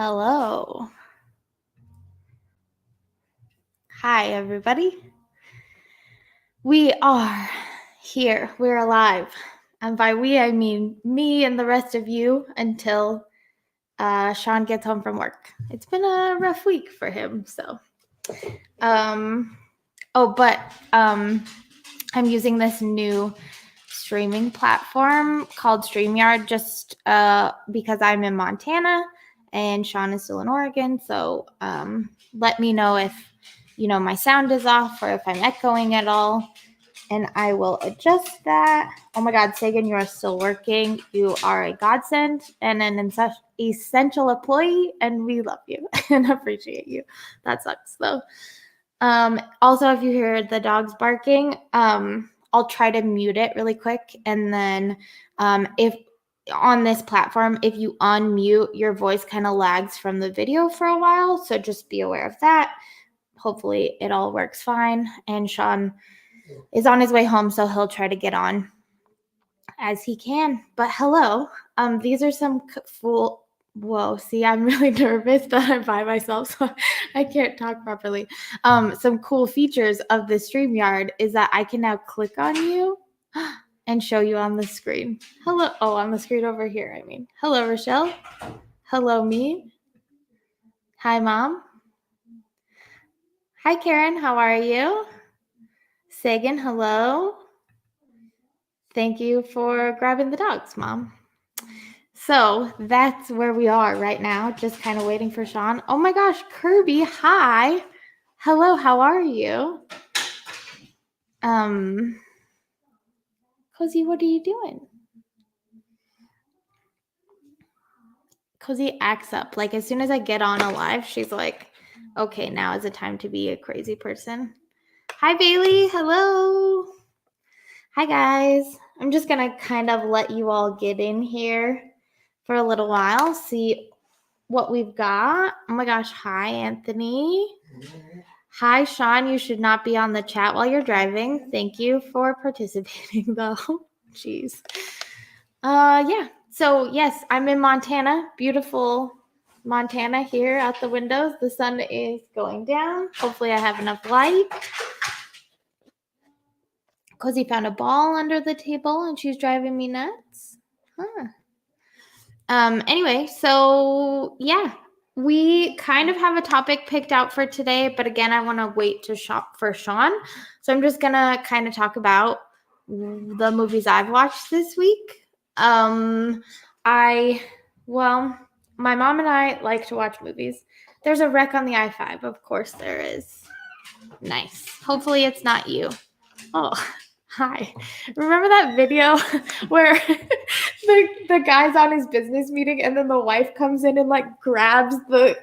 Hello. Hi, everybody. We are here. We're alive. And by we, I mean me and the rest of you until Sean gets home from work. It's been a rough week for him. So, I'm using this new streaming platform called StreamYard just because I'm in Montana and Sean is still in Oregon. So let me know if my sound is off or if I'm echoing at all, and I will adjust that. Oh my God, Sagan, you are still working. You are a godsend and an essential employee, and we love you and appreciate you. That sucks though. Also, if you hear the dogs barking, I'll try to mute it really quick. And then if on this platform, if you unmute, your voice kind of lags from the video for a while. So just be aware of that. Hopefully it all works fine. And Sean is on his way home, so he'll try to get on as he can. But hello, these are some Whoa, see, I'm really nervous that I'm by myself, so I can't talk properly. Some cool features of the StreamYard is that I can now click on you and show you on the screen. Hello. Oh, on the screen over here, I mean. Hello, Rochelle. Hello, me. Hi, Mom. Hi, Karen. How are you? Sagan, hello. Thank you for grabbing the dogs, Mom. So that's where we are right now, just kind of waiting for Sean. Oh my gosh, Kirby, hi. Hello, how are you? Cozy, what are you doing? Cozy acts up. Like as soon as I get on a live, she's like, okay, now is the time to be a crazy person. Hi, Bailey. Hello. Hi, guys. I'm just going to kind of let you all get in here for a little while, see what we've got. Oh my gosh. Hi, Anthony. Hi, Sean. You should not be on the chat while you're driving. Thank you for participating, though. Jeez. Yeah. So, yes, I'm in Montana. Beautiful Montana here out the windows. The sun is going down. Hopefully, I have enough light. Cozy found a ball under the table and she's driving me nuts. Huh. Anyway, so yeah, we kind of have a topic picked out for today, but again, I want to wait to shop for Sean. So I'm just gonna kind of talk about the movies I've watched this week. My mom and I like to watch movies. There's a wreck on the I-5. Of course there is. Nice. Hopefully it's not you. Oh, hi. Remember that video where the guy's on his business meeting and then the wife comes in and like grabs the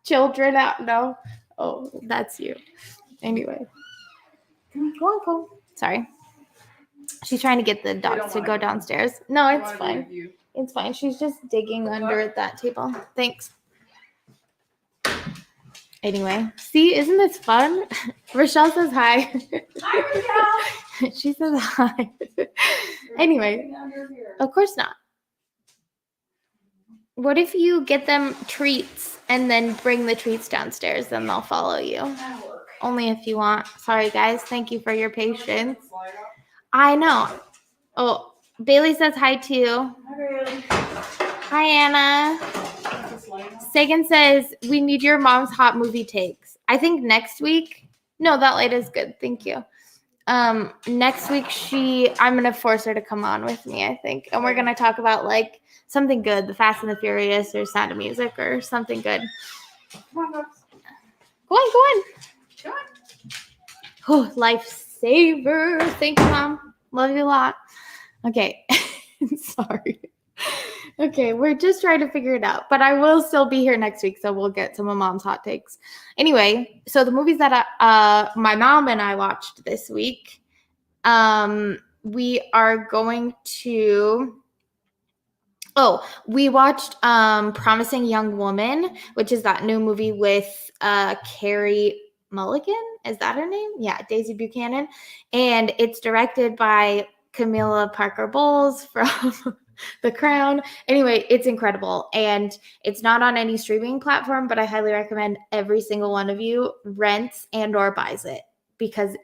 children out? No? Oh, that's you. Anyway. Go. Sorry. She's trying to get the dogs to go downstairs. No, it's fine. It's fine. She's just digging under that table. Thanks. Anyway, see, isn't this fun? Rochelle says hi. Hi, Rochelle. She says hi. Anyway, of course not. What if you get them treats and then bring the treats downstairs? Then they'll follow you. Only if you want. Sorry, guys. Thank you for your patience. I know. Oh, Bailey says hi too. Hi, Anna. Sagan says, we need your mom's hot movie takes. I think next week. No, that light is good. Thank you. Next week, I'm going to force her to come on with me, I think. And we're going to talk about like something good, The Fast and the Furious or Sound of Music or something good. Come on, Go on. Oh, lifesaver. Thank you, Mom. Love you a lot. Okay. Sorry. Okay, we're just trying to figure it out, but I will still be here next week, so we'll get some of Mom's hot takes. Anyway, so the movies that my mom and I watched this week, we are going to. We watched Promising Young Woman, which is that new movie with Carey Mulligan. Is that her name? Yeah, Daisy Buchanan, and it's directed by Camilla Parker Bowles from The Crown. Anyway, it's incredible. And it's not on any streaming platform, but I highly recommend every single one of you rents and or buys it because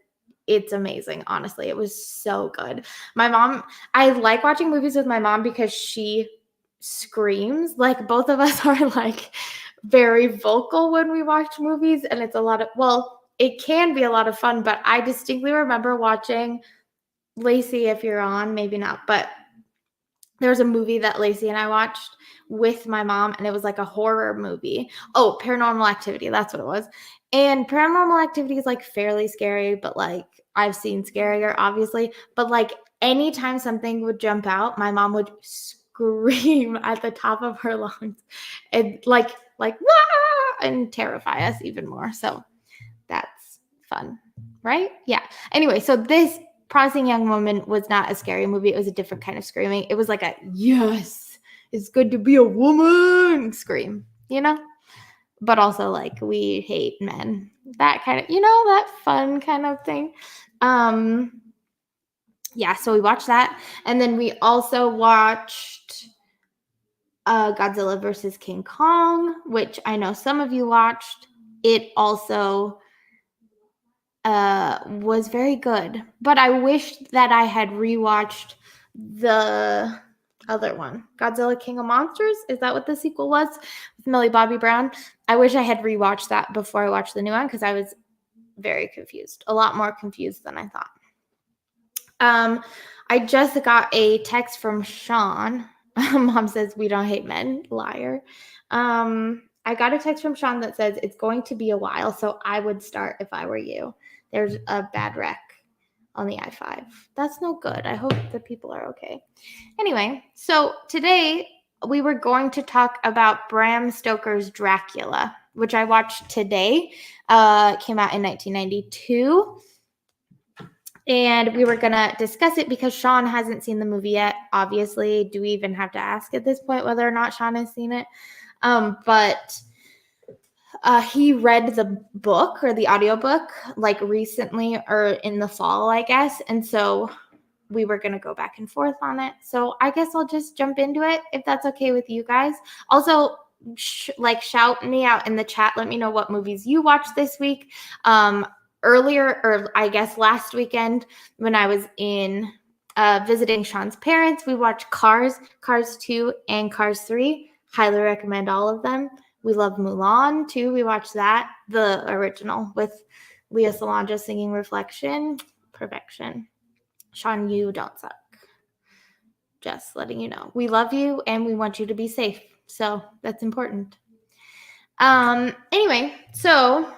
it's amazing. Honestly, it was so good. My mom, I like watching movies with my mom because she screams. Like both of us are like very vocal when we watch movies, and it's a lot of, well, it can be a lot of fun, but I distinctly remember watching Lacey, if you're on, maybe not, but there was a movie that Lacey and I watched with my mom, and it was like a horror movie. Oh, Paranormal Activity. That's what it was. And Paranormal Activity is like fairly scary, but like I've seen scarier, obviously. But like anytime something would jump out, my mom would scream at the top of her lungs and like Wah! And terrify us even more. So that's fun, right? Yeah. Anyway, so this Promising Young Woman was not a scary movie. It was a different kind of screaming. It was like a, yes, it's good to be a woman scream, you know? But also like we hate men. That kind of, that fun kind of thing. Yeah, so we watched that. And then we also watched Godzilla versus King Kong, which I know some of you watched. It also was very good, but I wish that I had rewatched the other one, Godzilla King of Monsters. Is that what the sequel was with Millie Bobby Brown? I wish I had rewatched that before I watched the new one because I was very confused, a lot more confused than I thought. I just got a text from Sean. Mom says we don't hate men, liar. I got a text from Sean that says it's going to be a while, so I would start if I were you. There's a bad wreck on the I-5. That's no good. I hope the people are okay. Anyway, so today we were going to talk about Bram Stoker's Dracula, which I watched today. It came out in 1992. And we were going to discuss it because Sean hasn't seen the movie yet. Obviously, do we even have to ask at this point whether or not Sean has seen it? But he read the book or the audiobook like recently or in the fall, I guess. And so we were going to go back and forth on it. So I guess I'll just jump into it if that's okay with you guys. Also, shout me out in the chat. Let me know what movies you watched this week. Earlier, or I guess last weekend when I was in visiting Sean's parents, we watched Cars 2 and Cars 3. Highly recommend all of them. We love Mulan too. We watched that, the original with Lea Salonga singing Reflection. Perfection. Sean, you don't suck. Just letting you know. We love you and we want you to be safe. So that's important. Anyway, so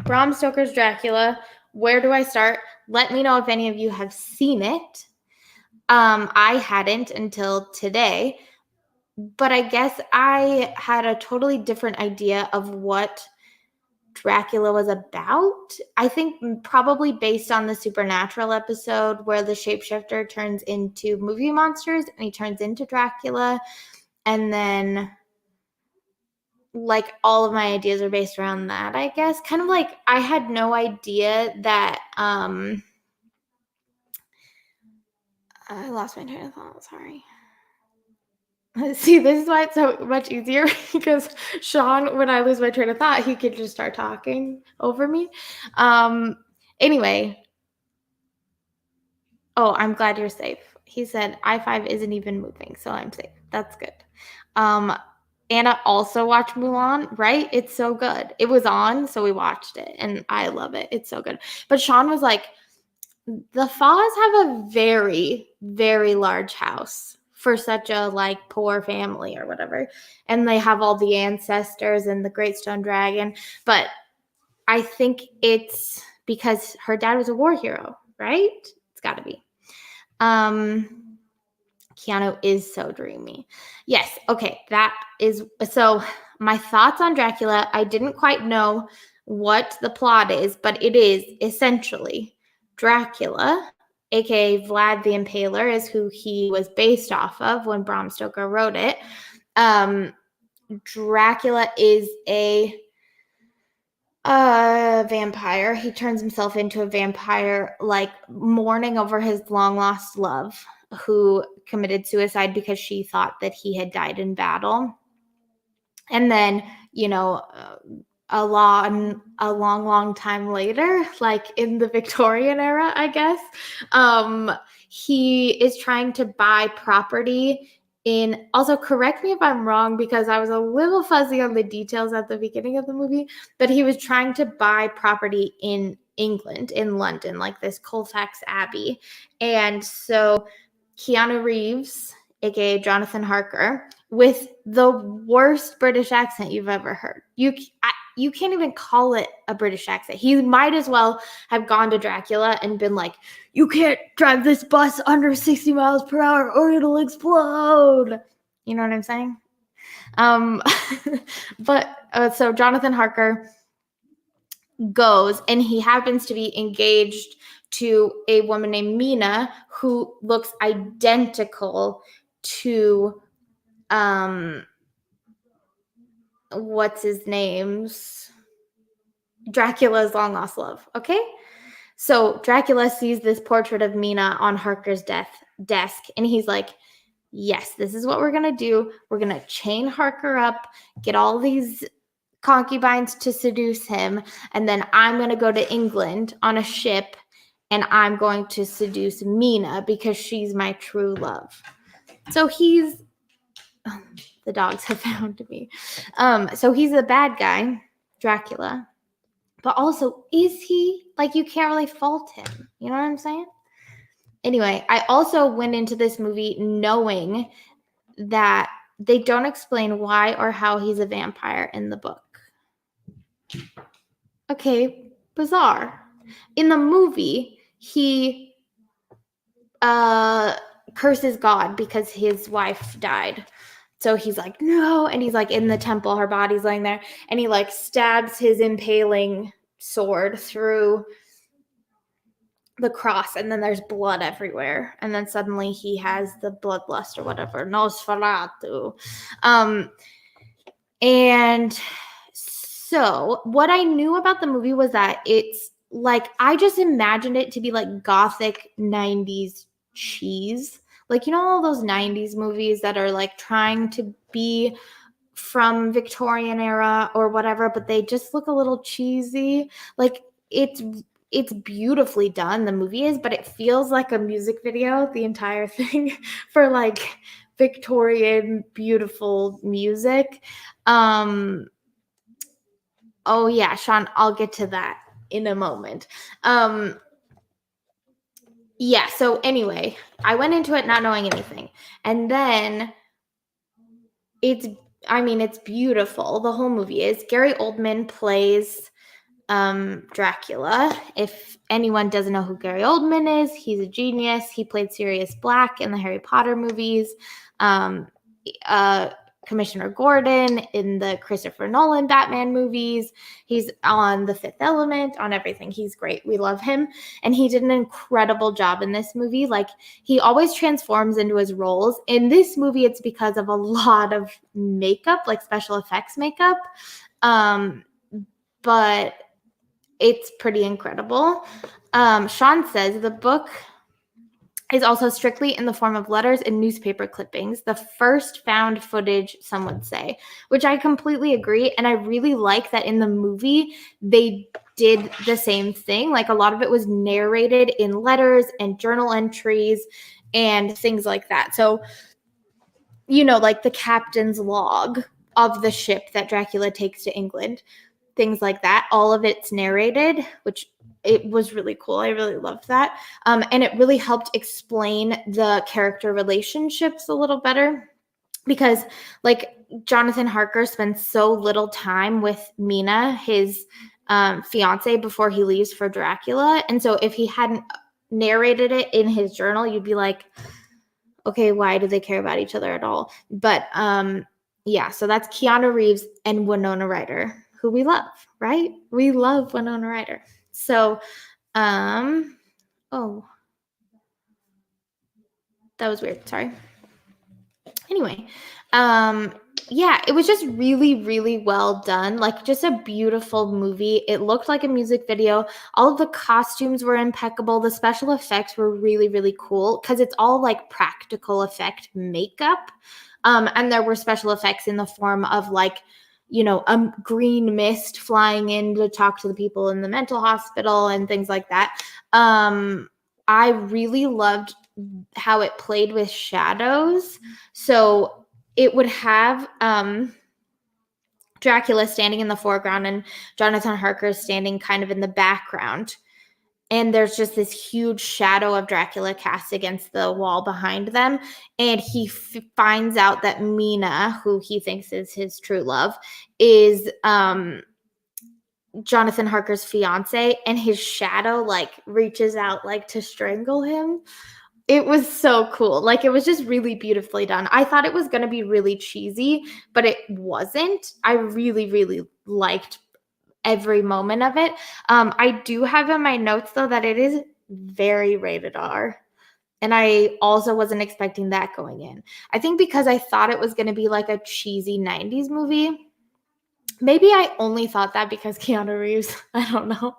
Bram Stoker's Dracula. Where do I start? Let me know if any of you have seen it. I hadn't until today, but I guess I had a totally different idea of what Dracula was about. I think probably based on the Supernatural episode where the shapeshifter turns into movie monsters and he turns into Dracula. And then like all of my ideas are based around that, I guess. Kind of like I had no idea that I lost my train of thought. Sorry. See, this is why it's so much easier because Sean, when I lose my train of thought, he could just start talking over me. Anyway. Oh, I'm glad you're safe. He said I-5 isn't even moving, so I'm safe. That's good. Anna also watched Mulan, right? It's so good. It was on, so we watched it, and I love it. It's so good. But Sean was like, the Foz have a very, very large house for such a like poor family or whatever. And they have all the ancestors and the Great Stone Dragon. But I think it's because her dad was a war hero, right? It's got to be. Keanu is so dreamy. Yes. Okay. That is so my thoughts on Dracula. I didn't quite know what the plot is, but it is essentially Dracula, aka Vlad the Impaler, is who he was based off of when Bram Stoker wrote it. Dracula is a A vampire. He turns himself into a vampire, like mourning over his long lost love, who committed suicide because she thought that he had died in battle. And then, you know, long time later, like in the Victorian era, I guess, he is trying to buy property in, also correct me if I'm wrong because I was a little fuzzy on the details at the beginning of the movie, but he was trying to buy property in England, in London, like this Colfax Abbey. And so Keanu Reeves, aka Jonathan Harker, with the worst British accent you've ever heard. You can't even call it a British accent. He might as well have gone to Dracula and been like, "You can't drive this bus under 60 miles per hour or it'll explode." You know what I'm saying? Um, so Jonathan Harker goes and he happens to be engaged to a woman named Mina who looks identical to what's his name's Dracula's long lost love. Okay. So Dracula sees this portrait of Mina on Harker's desk and he's like, yes, this is what we're going to do. We're going to chain Harker up, get all these concubines to seduce him. And then I'm going to go to England on a ship and I'm going to seduce Mina because she's my true love. So he's, the dogs have found me. So he's a bad guy, Dracula. But also, is he? Like, you can't really fault him. You know what I'm saying? Anyway, I also went into this movie knowing that they don't explain why or how he's a vampire in the book. Okay, bizarre. In the movie, he curses God because his wife died. So he's like, no. And he's like in the temple, her body's laying there. And he like stabs his impaling sword through the cross. And then there's blood everywhere. And then suddenly he has the bloodlust or whatever. Nosferatu. And so what I knew about the movie was that it's like, I just imagined it to be like gothic 90s cheese. Like, you know, all those 90s movies that are like trying to be from Victorian era or whatever, but they just look a little cheesy. Like it's beautifully done, the movie is, but it feels like a music video, the entire thing, for like Victorian beautiful music. Oh yeah, Sean, I'll get to that in a moment. Yeah, so anyway, I went into it not knowing anything. And then it's beautiful. The whole movie is. Gary Oldman plays Dracula. If anyone doesn't know who Gary Oldman is, he's a genius. He played Sirius Black in the Harry Potter movies. Commissioner Gordon in the Christopher Nolan Batman movies. He's on The Fifth Element, on everything. He's great. We love him. And he did an incredible job in this movie. Like, he always transforms into his roles. In this movie, it's because of a lot of makeup, like special effects makeup. But it's pretty incredible. Sean says the book is also strictly in the form of letters and newspaper clippings, the first found footage, some would say, which I completely agree. And I really like that in the movie, they did the same thing. Like, a lot of it was narrated in letters and journal entries and things like that. So, you know, like the captain's log of the ship that Dracula takes to England, things like that. All of it's narrated, which it was really cool. I really loved that. And it really helped explain the character relationships a little better because, like, Jonathan Harker spends so little time with Mina, his fiance, before he leaves for Dracula. And so if he hadn't narrated it in his journal, you'd be like, okay, why do they care about each other at all? But yeah, so that's Keanu Reeves and Winona Ryder, who we love, right? We love Winona Ryder. So, oh, that was weird. Sorry. Anyway, um, yeah, it was just really, really well done. Like, just a beautiful movie. It looked like a music video. All of the costumes were impeccable. The special effects were really, really cool because it's all like practical effect makeup. And there were special effects in the form of like, a green mist flying in to talk to the people in the mental hospital and things like that. I really loved how it played with shadows. So it would have Dracula standing in the foreground and Jonathan Harker standing kind of in the background. And there's just this huge shadow of Dracula cast against the wall behind them. And he finds out that Mina, who he thinks is his true love, is Jonathan Harker's fiance, and his shadow like reaches out like to strangle him. It was so cool. Like, it was just really beautifully done. I thought it was going to be really cheesy, but it wasn't. I really, really liked every moment of it. I do have in my notes, though, that it is very rated R. And I also wasn't expecting that going in. I think because I thought it was going to be like a cheesy 90s movie. Maybe I only thought that because Keanu Reeves. I don't know.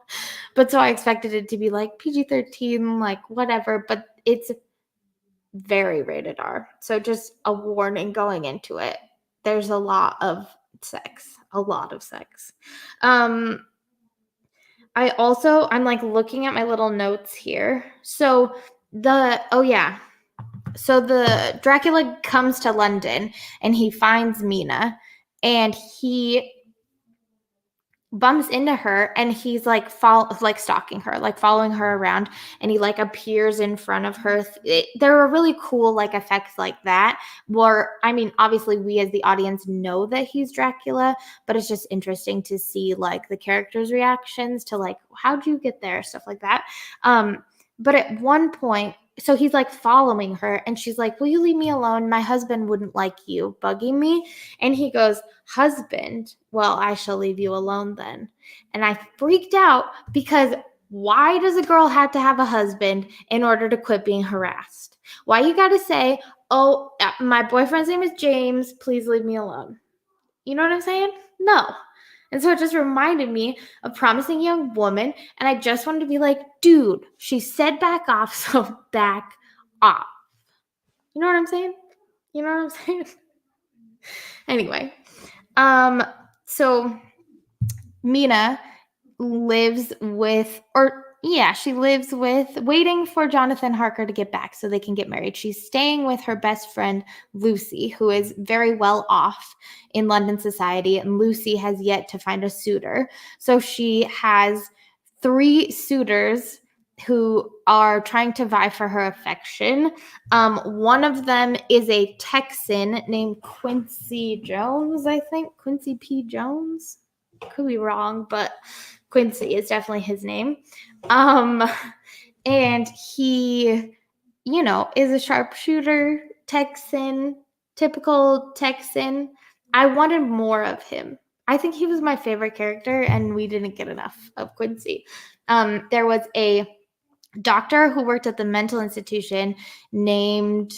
But so I expected it to be like PG-13, like whatever. But it's very rated R. So just a warning going into it. There's a lot of sex. A lot of sex. I'm like looking at my little notes here. So the Dracula comes to London and he finds Mina and he bumps into her and he's like stalking her, like following her around, and he like appears in front of her. There are really cool like effects like that where, I mean, obviously we as the audience know that he's Dracula, but it's just interesting to see like the characters' reactions to like, how'd you get there, stuff like that. But at one point, so he's like following her and she's like, will you leave me alone? My husband wouldn't like you bugging me. And he goes, husband, well, I shall leave you alone then. And I freaked out because why does a girl have to have a husband in order to quit being harassed? Why you got to say, oh, my boyfriend's name is James, please leave me alone? You know what I'm saying? No. And so it just reminded me of Promising Young Woman. And I just wanted to be like, dude, she said back off, so back off. You know what I'm saying? You know what I'm saying? Anyway, so Mina lives with, waiting for Jonathan Harker to get back so they can get married. She's staying with her best friend, Lucy, who is very well off in London society, and Lucy has yet to find a suitor. So she has 3 suitors who are trying to vie for her affection. One of them is a Texan named Quincy Jones, I think. Quincy P. Jones? Could be wrong, but Quincy is definitely his name. And he, is a sharpshooter, Texan, typical Texan. I wanted more of him. I think he was my favorite character, and we didn't get enough of Quincy. There was a doctor who worked at the mental institution named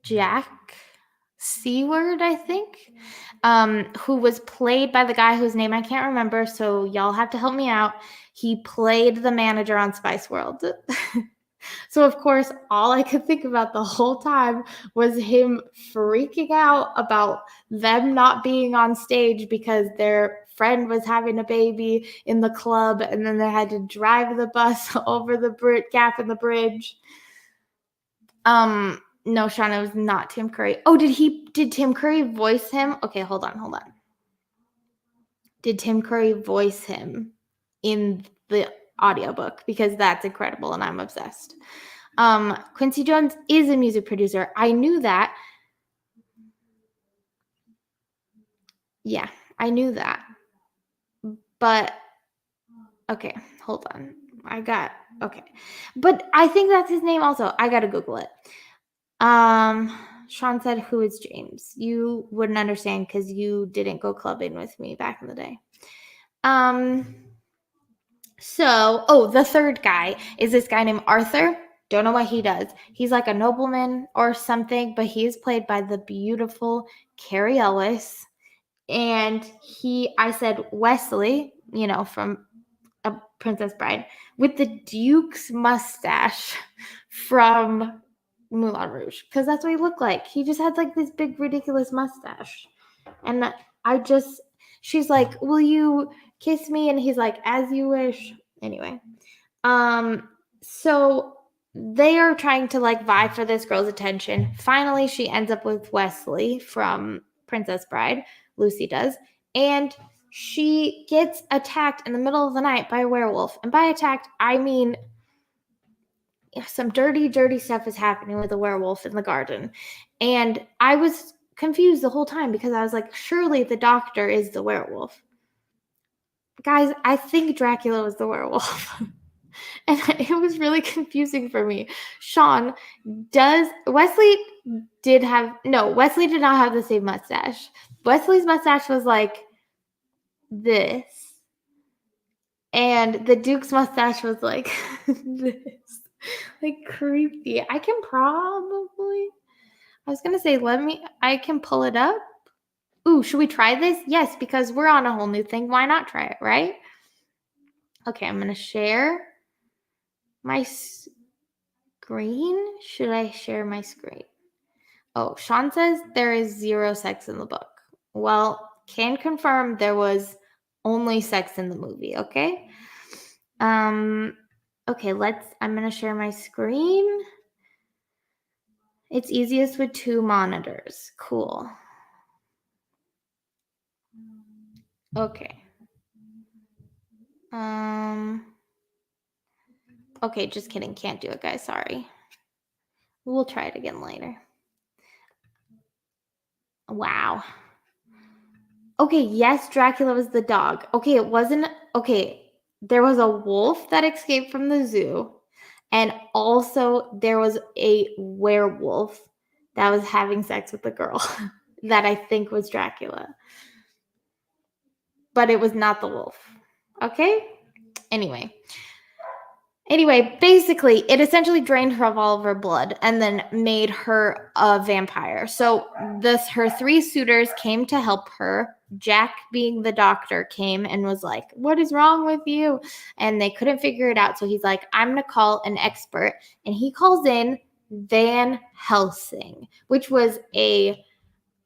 Jack Seward, I think, who was played by the guy whose name I can't remember, so y'all have to help me out. He played the manager on Spice World. So, of course, all I could think about the whole time was him freaking out about them not being on stage because their friend was having a baby in the club, and then they had to drive the bus over the gap in the bridge. No, Shauna, it was not Tim Curry. Oh, did Tim Curry voice him? Okay, hold on. Did Tim Curry voice him in the audiobook? Because that's incredible and I'm obsessed. Quincy Jones is a music producer. I knew that. Yeah, I knew that. But okay, hold on. Okay. But I think that's his name also. I got to Google it. Sean said, who is James? You wouldn't understand because you didn't go clubbing with me back in the day. The third guy is this guy named Arthur. Don't know what he does. He's like a nobleman or something, but he's played by the beautiful Carrie Ellis. And I said Wesley, from A Princess Bride, with the Duke's mustache from Moulin Rouge, because that's what he looked like. He just had like this big ridiculous mustache. And she's like, will you kiss me? And he's like, as you wish. Anyway, so they are trying to like vie for this girl's attention. Finally, she ends up with Wesley from Princess Bride. Lucy does. And she gets attacked in the middle of the night by a werewolf. And by attacked, I mean some dirty, dirty stuff is happening with a werewolf in the garden. And I was confused the whole time because I was like, surely the doctor is the werewolf. Guys, I think Dracula was the werewolf. And it was really confusing for me. Sean, Wesley did not have the same mustache. Wesley's mustache was like this. And the Duke's mustache was like this. Like creepy. I can probably, I was going to say, I can pull it up. Ooh, should we try this? Yes, because we're on a whole new thing. Why not try it, right? Okay, I'm going to share my screen. Should I share my screen? Oh, Sean says there is 0 sex in the book. Well, can confirm there was only sex in the movie, okay? Okay, I'm going to share my screen. It's easiest with 2 monitors. Cool. Okay. Okay, just kidding. Can't do it, guys. Sorry. We'll try it again later. Wow. Okay, yes, Dracula was the dog. Okay, it wasn't. Okay, there was a wolf that escaped from the zoo. And also there was a werewolf that was having sex with the girl that I think was Dracula. But it was not the wolf. Okay? Anyway, basically, it essentially drained her of all of her blood and then made her a vampire. So her 3 suitors came to help her. Jack, being the doctor, came and was like, what is wrong with you? And they couldn't figure it out. So he's like, I'm going to call an expert. And he calls in Van Helsing, which was a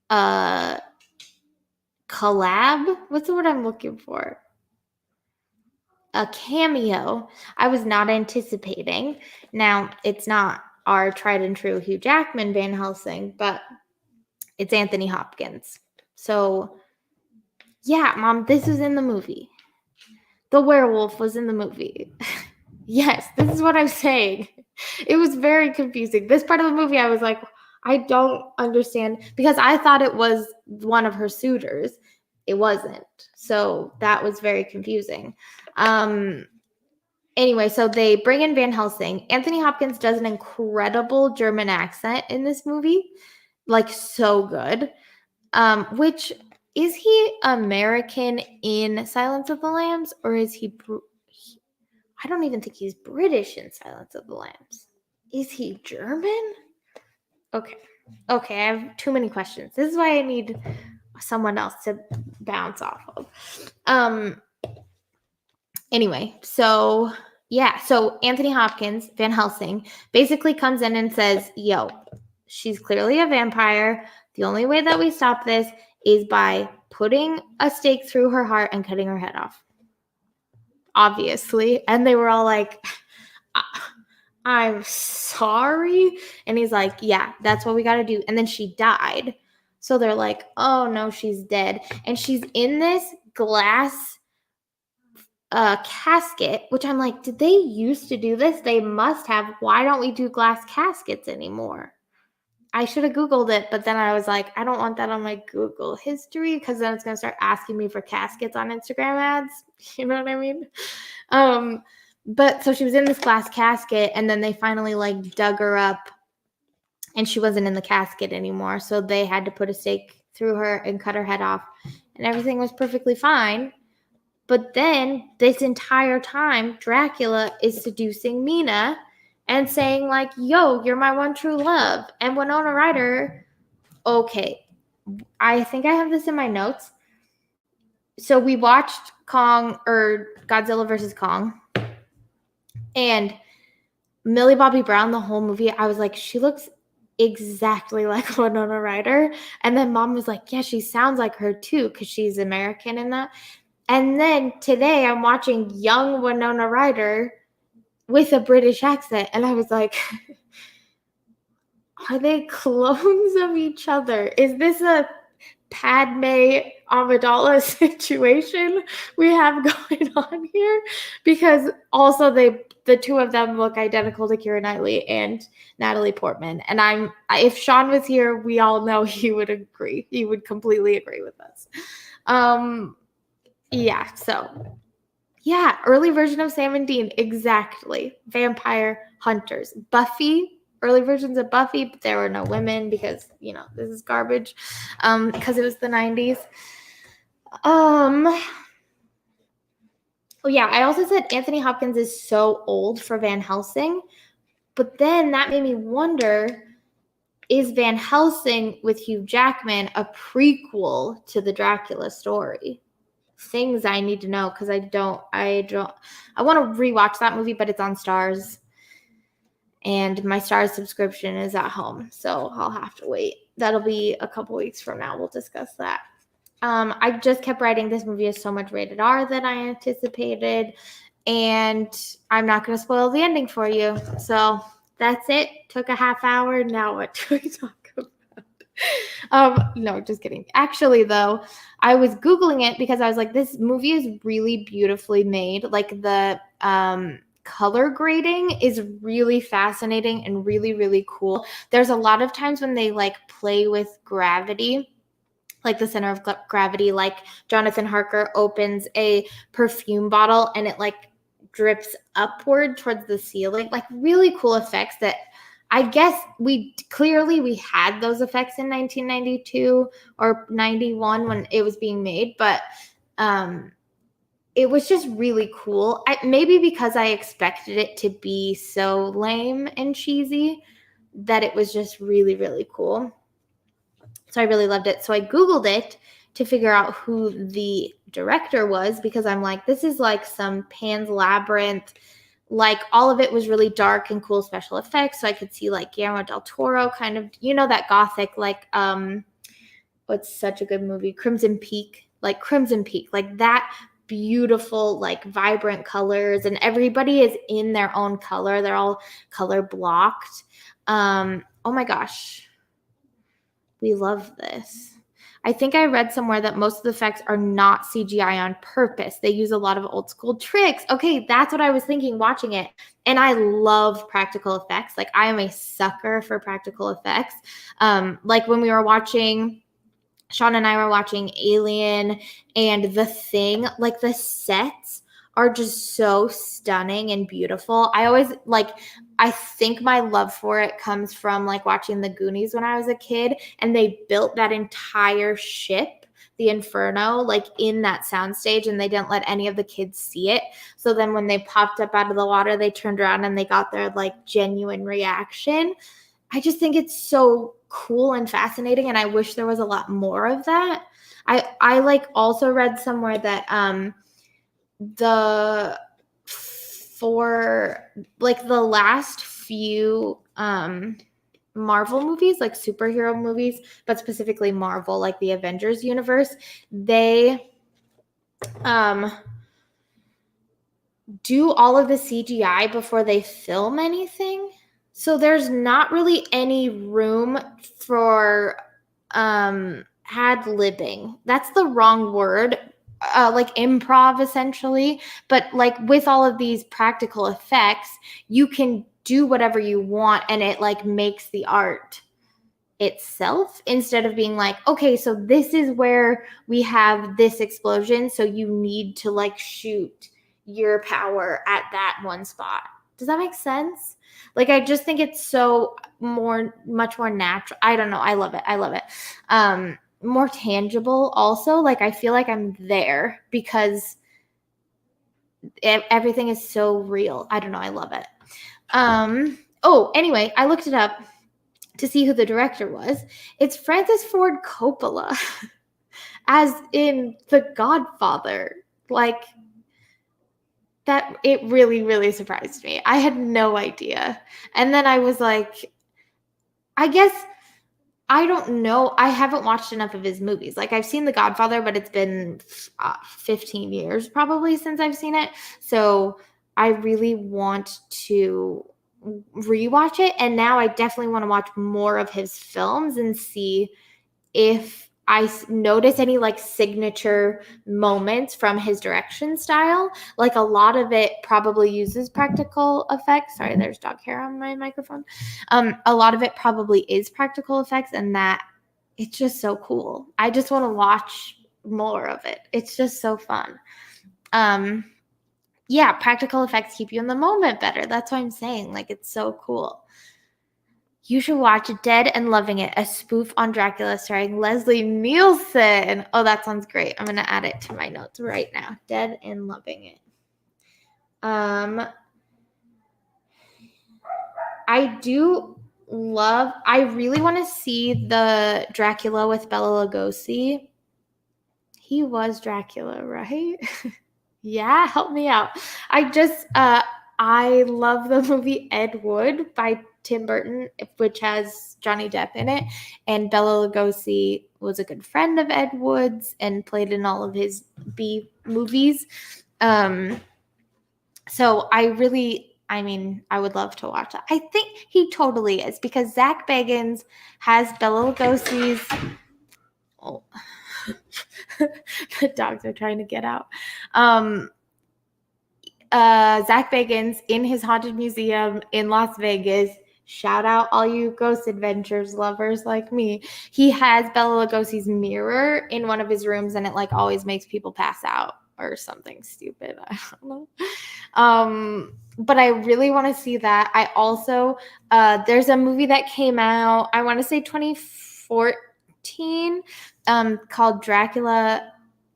collab. What's the word I'm looking for? A cameo I was not anticipating. Now, it's not our tried and true Hugh Jackman Van Helsing, but it's Anthony Hopkins. So, yeah, Mom, this was in the movie. The werewolf was in the movie. Yes, this is what I'm saying. It was very confusing. This part of the movie, I was like, I don't understand, because I thought it was one of her suitors. It wasn't. So that was very confusing. Anyway, so they bring in Van Helsing. Anthony Hopkins does an incredible German accent in this movie, like so good. Which, is he American in Silence of the Lambs, or is he? I don't even think he's British in Silence of the Lambs. Is he German? Okay, I have too many questions. This is why I need someone else to bounce off of. Anyway, so Anthony Hopkins, Van Helsing, basically comes in and says, yo, she's clearly a vampire. The only way that we stop this is by putting a stake through her heart and cutting her head off. Obviously. And they were all like, I'm sorry. And he's like, yeah, that's what we got to do. And then she died. So they're like, oh no, she's dead. And she's in this glass casket, which I'm like, did they used to do this? They must have. Why don't we do glass caskets anymore? I should have Googled it, but then I was like, I don't want that on my Google history, because then it's going to start asking me for caskets on Instagram ads. You know what I mean? But so she was in this glass casket, and then they finally like dug her up, and she wasn't in the casket anymore. So they had to put a stake through her and cut her head off, and everything was perfectly fine. But then this entire time, Dracula is seducing Mina, and saying like, yo, you're my one true love. And Winona Ryder, okay, I think I have this in my notes. So we watched Godzilla versus Kong, and Millie Bobby Brown, the whole movie, I was like, she looks exactly like Winona Ryder. And then Mom was like, yeah, she sounds like her too, because she's American in that. And then today I'm watching young Winona Ryder with a British accent. And I was like, are they clones of each other? Is this a Padme Amidala situation we have going on here? Because also the two of them look identical to Keira Knightley and Natalie Portman. And if Sean was here, we all know he would agree. He would completely agree with us. Yeah, so yeah, early version of Sam and Dean, exactly. Vampire hunters. Buffy, early versions of Buffy, but there were no women because, this is garbage. Because it was the 90s. Oh yeah, I also said Anthony Hopkins is so old for Van Helsing, but then that made me wonder, is Van Helsing with Hugh Jackman a prequel to the Dracula story? Things I need to know, because I want to rewatch that movie, but it's on Stars, and my Stars subscription is at home, so I'll have to wait. That'll be a couple weeks from now. We'll discuss that. I just kept writing, this movie is so much rated R than I anticipated, and I'm not going to spoil the ending for you. So that's it. Took a half hour. Now what do we talk about? No, just kidding. Actually, though, I was Googling it because I was like, this movie is really beautifully made. Like the color grading is really fascinating and really, really cool. There's a lot of times when they like play with gravity, like the center of gravity, like Jonathan Harker opens a perfume bottle and it like drips upward towards the ceiling, like really cool effects that I guess we had those effects in 1992 or 91 when it was being made, but it was just really cool. Maybe because I expected it to be so lame and cheesy that it was just really, really cool. So I really loved it. So I Googled it to figure out who the director was, because I'm like, this is like some Pan's Labyrinth. Like all of it was really dark and cool special effects. So I could see like Guillermo del Toro kind of, that gothic, like, what's such a good movie? Crimson Peak, like that beautiful, like vibrant colors, and everybody is in their own color. They're all color blocked. Oh my gosh. We love this. I think I read somewhere that most of the effects are not CGI on purpose. They use a lot of old school tricks. Okay, that's what I was thinking watching it. And I love practical effects. Like I am a sucker for practical effects. Like when Sean and I were watching Alien and The Thing, like the sets are just so stunning and beautiful. I think my love for it comes from like watching The Goonies when I was a kid, and they built that entire ship, the Inferno, like in that soundstage, and they didn't let any of the kids see it. So then when they popped up out of the water, they turned around and they got their like genuine reaction. I just think it's so cool and fascinating, and I wish there was a lot more of that. I like also read somewhere that the last few Marvel movies, like superhero movies, but specifically Marvel, like the Avengers universe, they do all of the CGI before they film anything. So there's not really any room for ad-libbing. That's the wrong word. Like improv essentially, but like with all of these practical effects, you can do whatever you want and it like makes the art itself, instead of being like, okay, so this is where we have this explosion, so you need to like shoot your power at that one spot. Does that make sense? Like I just think it's much more natural. I don't know. I love it. More tangible also. Like I feel like I'm there because everything is so real. I don't know. I love it. Oh, anyway, I looked it up to see who the director was. It's Francis Ford Coppola, as in The Godfather. Like, that, it really, really surprised me. I had no idea. And then I was like, I guess, I don't know. I haven't watched enough of his movies. Like, I've seen The Godfather, but it's been 15 years probably since I've seen it. So I really want to rewatch it. And now I definitely want to watch more of his films and see if I notice any like signature moments from his direction style. Like, a lot of it probably uses practical effects. Sorry, there's dog hair on my microphone. A lot of it probably is practical effects, and that it's just so cool. I just want to watch more of it. It's just so fun. Yeah, practical effects keep you in the moment better. That's what I'm saying. Like, it's so cool. You should watch Dead and Loving It, a spoof on Dracula starring Leslie Nielsen. Oh, that sounds great. I'm going to add it to my notes right now. Dead and Loving It. I really want to see the Dracula with Bela Lugosi. He was Dracula, right? Yeah, help me out. I love the movie Ed Wood by Tim Burton, which has Johnny Depp in it. And Bela Lugosi was a good friend of Ed Wood's and played in all of his B movies. So I would love to watch that. I think he totally is, because Zach Bagans has Bela Lugosi's. Oh, the dogs are trying to get out. Zach Bagans in his haunted museum in Las Vegas. Shout out all you Ghost Adventures lovers like me. He has Bela Lugosi's mirror in one of his rooms, and it like always makes people pass out or something stupid. I don't know. But I really want to see that. I also there's a movie that came out, I want to say 2014, called Dracula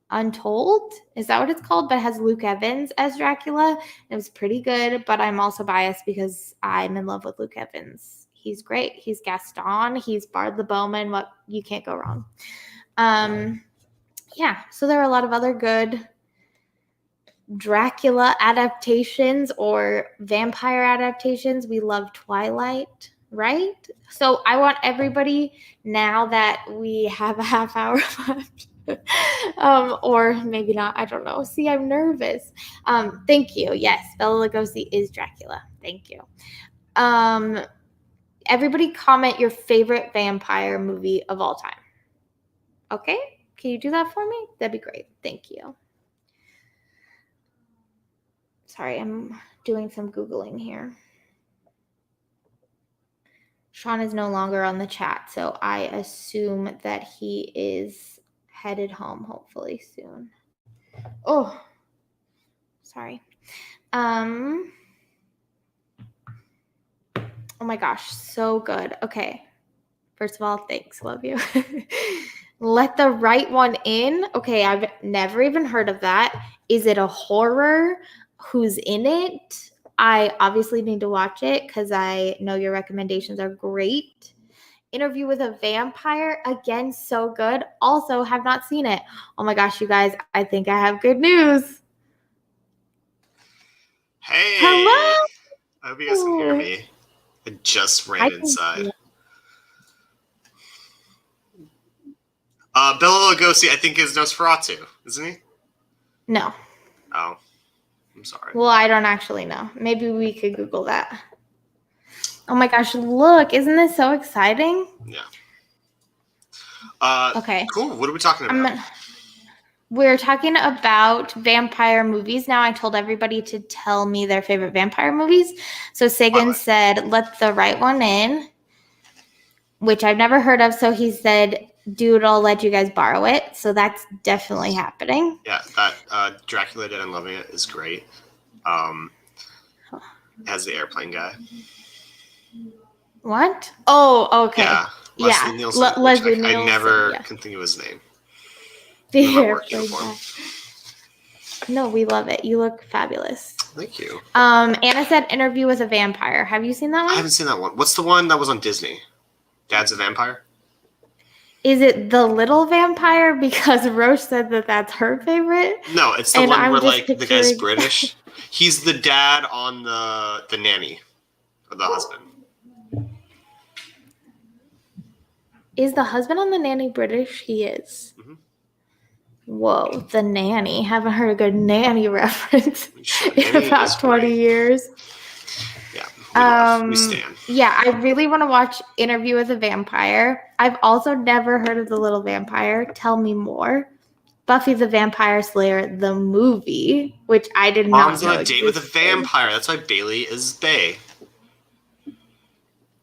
Untold. Is that what it's called? But it has Luke Evans as Dracula. It was pretty good, but I'm also biased because I'm in love with Luke Evans. He's great. He's Gaston. He's Bard the Bowman. What, you can't go wrong. Yeah, so there are a lot of other good Dracula adaptations or vampire adaptations. We love Twilight, right? So I want everybody, now that we have a half hour left, or maybe not, I don't know. See, I'm nervous. Thank you. Yes, Bela Lugosi is Dracula. Thank you. Everybody comment your favorite vampire movie of all time. Okay? Can you do that for me? That'd be great. Thank you. Sorry, I'm doing some Googling here. Sean is no longer on the chat, so I assume that he is headed home hopefully soon. Oh, sorry. Oh my gosh, so good. Okay. First of all, thanks. Love you. Let the Right One In. Okay, I've never even heard of that. Is it a horror? Who's in it? I obviously need to watch it because I know your recommendations are great. Interview with a Vampire. Again, so good. Also, have not seen it. Oh my gosh, you guys, I think I have good news. Hey. Hello. I hope you guys can hear me. I just ran inside. Bela Lugosi, I think, is Nosferatu, isn't he? No. Oh, I'm sorry. Well, I don't actually know. Maybe we could Google that. Oh my gosh, look. Isn't this so exciting? Yeah. Okay. Cool. What are we talking about? We're talking about vampire movies. Now, I told everybody to tell me their favorite vampire movies. So Sagan said, Let the Right One In, which I've never heard of. So he said, Dude, I'll let you guys borrow it. So that's definitely happening. Yeah, that Dracula Dead and Loving It is great. As the airplane guy. What? Oh, okay. Yeah. Leslie Nielsen. Leslie Nielsen. I never can think of his name. The airplane guy. No, we love it. You look fabulous. Thank you. Anna said Interview with a Vampire. Have you seen that I one? haven't seen that one. What's the one that was on Disney? Dad's a Vampire? Is it The Little Vampire? Because Roche said that that's her favorite. No, it's the And one I'm where just like the guy's picturing- British. He's the dad on the nanny, or the husband. Is the husband on The Nanny British? He is. Mhm. Whoa, The Nanny. Haven't heard a good nanny reference in Nanny about is 20 great. years. Yeah, we stand. Yeah, I really want to watch Interview with a Vampire. I've also never heard of The Little Vampire. Tell me more. Buffy the Vampire Slayer, the movie, which I did Mom's not know on a date with a existed. vampire. That's why Bailey is Bae.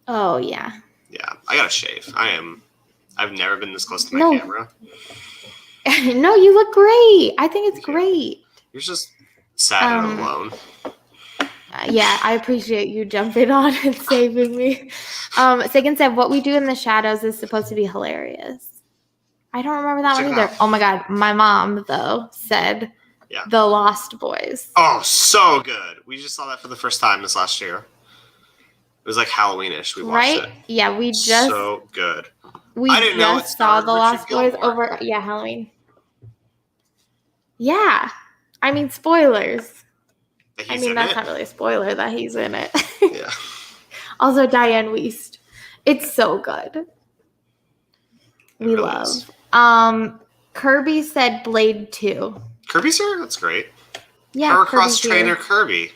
Oh, yeah. Yeah, I gotta shave. I've never been this close to my No. camera. No, you look great. I think it's Thank you. great. You're just sad and alone. Yeah, I appreciate you jumping on and saving me. Sagan said, What We Do in the Shadows is supposed to be hilarious. I don't remember that Check one it either. out. Oh my God. My mom, though, said Yeah. The Lost Boys. Oh, so good. We just saw that for the first time this last year. It was like Halloweenish. We watched Right? it. Yeah, we just So good. we I didn't know it just saw starred The Richard Lost Boys Gilmore. over Halloween. Yeah. I mean, spoilers. That I he's mean, in that's it. not really a spoiler that he's in it. Yeah. Also, Diane Weist. It's so good. We really love. is. Kirby said Blade 2. Kirby's here? That's great. Yeah, Heracross Kirby's here. trainer Kirby.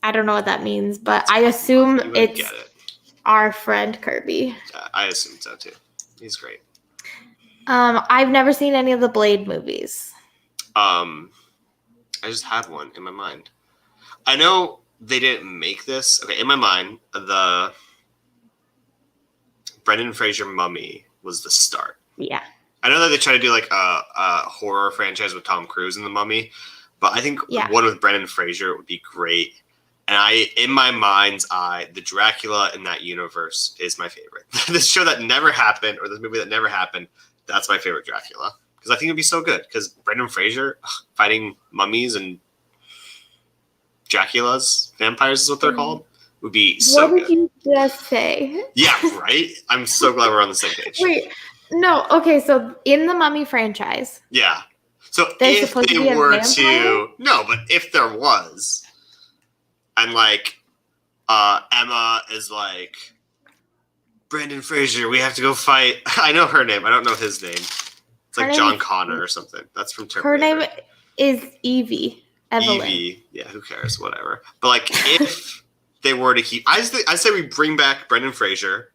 I don't know what that means, but I assume You would it's get it. our friend Kirby. Yeah, I assume so too. He's great. I've never seen any of the Blade movies. I just had one in my mind. I know they didn't make this. Okay, in my mind, the Brendan Fraser Mummy was the start. Yeah. I know that they try to do like a horror franchise with Tom Cruise in The Mummy, but I think Yeah. one with Brendan Fraser would be great. And in my mind's eye, the Dracula in that universe is my favorite. This show that never happened, or this movie that never happened, that's my favorite Dracula. Because I think it'd be so good. Because Brendan Fraser fighting mummies and Draculas, vampires is what they're called, would be so What did good. you just say? Yeah, right? I'm so glad we're on the same page. Wait, no. Okay, so in the Mummy franchise, Yeah. So There's if supposed to they be a were vampire? to no, but if there was, and like Emma is like Brandon Fraser, we have to go fight. I know her name. I don't know his name. It's Her like name John is- Connor or something. That's from Terminator. her name is Evie. Evelyn. Evie. Yeah, who cares? Whatever. But like, if they were to keep, I say we bring back Brendan Fraser,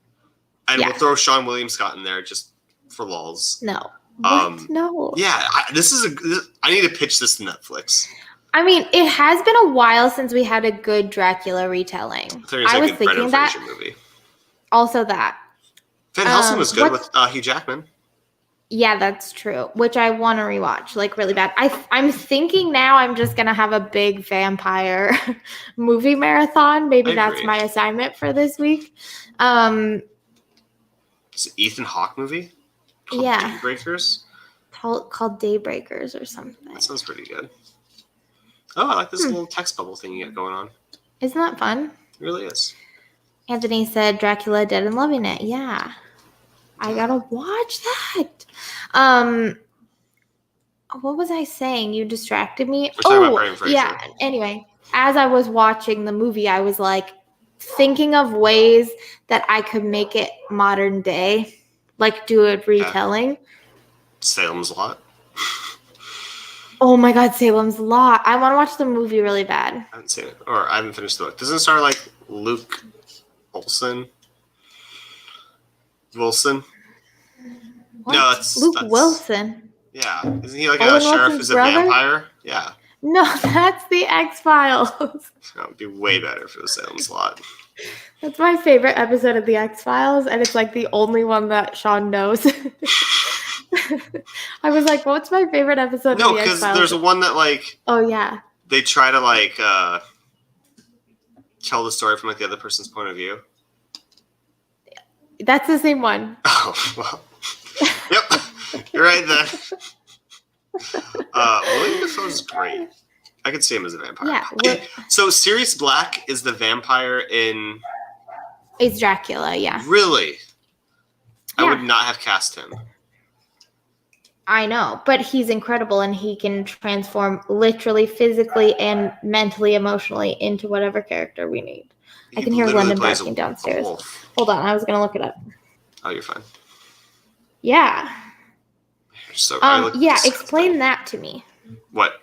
and Yeah. we'll throw Sean William Scott in there just for lulz. No. What? No. Yeah, I need to pitch this to Netflix. I mean, it has been a while since we had a good Dracula retelling. There's I like was a thinking Brendan that. Fraser movie. Also that. Van Helsing was good what- with Hugh Jackman. Yeah, that's true. Which I want to rewatch, like really bad. I'm thinking now I'm just gonna have a big vampire movie marathon. Maybe I that's agree. my assignment for this week. It's an Ethan Hawke movie. Called Yeah. Daybreakers. Called Daybreakers or something. That sounds pretty good. Oh, I like this little text bubble thing you got going on. Isn't that fun? It really is. Anthony said Dracula Dead and Loving It. Yeah. I gotta watch that. What was I saying? You distracted me. We're talking about Brendan Fraser. Yeah. Anyway, as I was watching the movie, I was like thinking of ways that I could make it modern day, like do a retelling. Salem's Lot. Oh my God, Salem's Lot. I want to watch the movie really bad. I haven't seen it, or I haven't finished the book. Doesn't it start like Luke Wilson? What? No, Luke that's- Wilson. Yeah, isn't he like Owen a sheriff Wilson's who's a brother? vampire? Yeah, No, that's the X-Files. that would be way better if it was Salem's Lot. That's my favorite episode of the X-Files, and it's like the only one that Sean knows. I was like, what's my favorite episode No, of the because X-Files? there's one that like Oh, yeah. they try to like tell the story from like the other person's point of view. That's the same one. Oh well, yep, you're right then. William Dafoe's great. I could see him as a vampire. Yeah. So Sirius Black is the vampire in. It's Dracula, yeah. Really? I Yeah. would not have cast him. I know, but he's incredible and he can transform literally, physically, and mentally, emotionally into whatever character we need. I can hear literally London plays barking a downstairs. wolf. Hold on, I was going to look it up. Oh, you're fine. Yeah. So Yeah, explain that to me. What?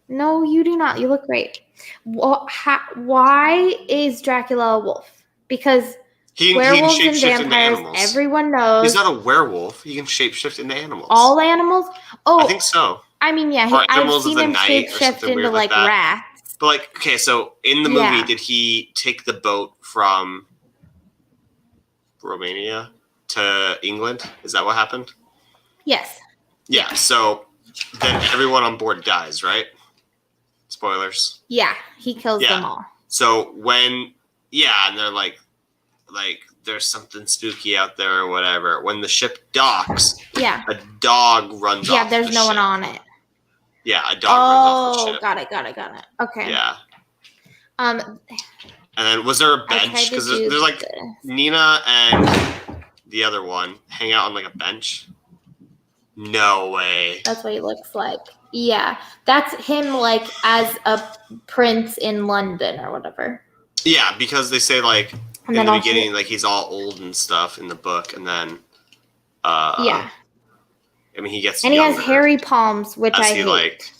No, you do not. You look great. Why is Dracula a wolf? Because He can werewolves and shapeshift into vampires, animals. everyone knows. He's not a werewolf. He can shapeshift into animals. All animals? Oh, I think so. I mean, yeah, Or I've animals of seen the him night or shapeshift something into weird like like that. rats. But like, okay, so in the movie, Yeah. did he take the boat from Romania to England? Is that what happened? Yes. Yeah. So then everyone on board dies, right? Spoilers. Yeah, he kills Yeah. them all. So and they're like there's something spooky out there or whatever. When the ship docks, Yeah. a dog runs off. Yeah, there's the no one ship. on it. Yeah, a dog runs off the Oh, ship. got it. Okay. Yeah. Um, And then was there a I tried bench? to Because do there's like this. Nina and the other one hang out on like a bench. No way. That's what he looks like. Yeah, that's him like as a prince in London or whatever. Yeah, because they say like And in then the also- beginning, like he's all old and stuff in the book, and then Yeah, I mean he gets and he has younger hairy palms, which as I he hate.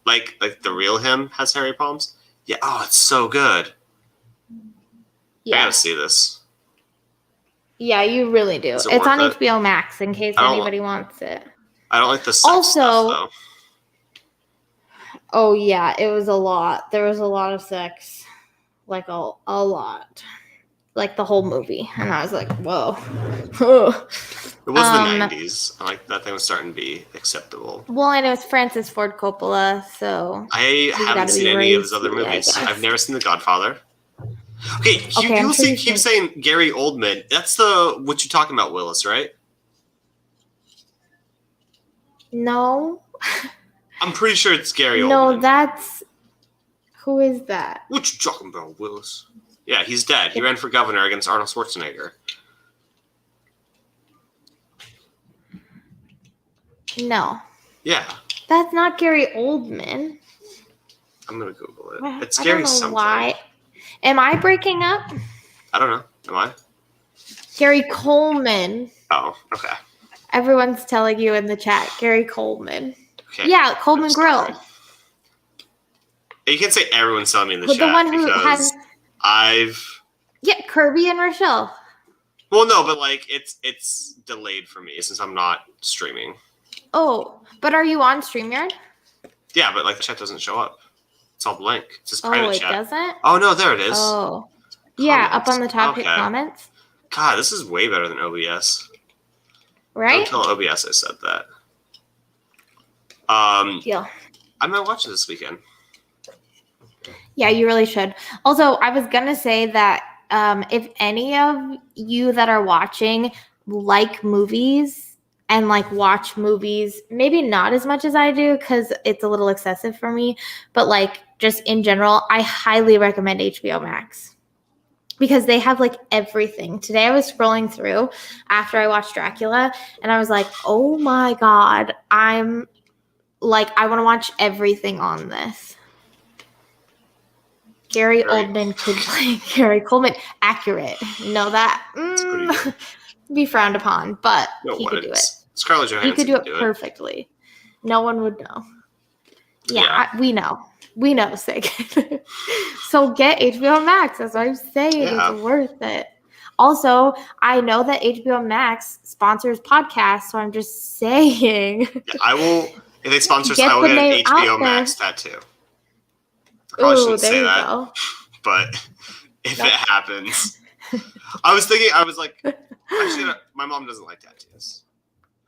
like the real him has hairy palms. Yeah, oh, it's so good. I Yeah, gotta see this. yeah, you really do. Is it It's on worth it? HBO Max in case I don't- anybody wants it. I don't like the sex Also- stuff though. Oh yeah, it was a lot. There was a lot of sex, like a lot, like the whole movie, and I was like, whoa. It was Um, the 90s. Like that thing was starting to be acceptable. Well, and it was Francis Ford Coppola, so I haven't gotta seen be any of his raised, other yeah, I movies. guess. I've never seen The Godfather. Okay, Okay, I'm people sure say, you've keep seen- saying Gary Oldman. That's the what you're talking about, Willis, right? no, I'm pretty sure it's Gary no, Oldman. that's who is that? What you talking about, Willis? Yeah, he's dead. He ran for governor against Arnold Schwarzenegger. No, Yeah, that's not Gary Oldman. I'm gonna Google it. I It's don't Gary know something. why. Am I breaking up? I don't know. Am I? Gary Coleman. Oh, okay. Everyone's telling you in the chat, Gary Coleman. Okay. Yeah, Coleman I'm Grill. sorry. You can't say everyone's telling me in the With chat the one who because has I've Kirby and Rochelle. well, no, but like it's delayed for me since I'm not streaming. Oh, but are you on StreamYard? Yeah, but like the chat doesn't show up. It's all blank. It's just Oh, private it chat. doesn't? Oh no, there it is. Oh. Yeah, up on the top, hit Okay. comments. God, this is way better than OBS. Right? Don't tell OBS I said that. Yeah. I might watch it this weekend. Yeah, you really should. Also, I was going to say that if any of you that are watching like movies and like watch movies, maybe not as much as I do because it's a little excessive for me, but like just in general, I highly recommend HBO Max because they have like everything. Today I was scrolling through after I watched Dracula and I was like, oh my God, I'm like, I want to watch everything on this. Gary Right. Oldman could play Gary Coleman. Accurate. Know that? pretty Be frowned upon, but No, he what could do it. Scarlett He Johansson could do it can perfectly. No one would know. Yeah, Yeah. we know. We know, Sig. So get HBO Max. That's what I'm saying. Yeah. It's worth it. Also, I know that HBO Max sponsors podcasts, so I'm just saying. Yeah, I will. If they sponsor us, Get I will the get an name out HBO there. Max tattoo. I probably Ooh, shouldn't there say you that, go. but if Nope. it happens, I was thinking. I was like, actually, my mom doesn't like tattoos.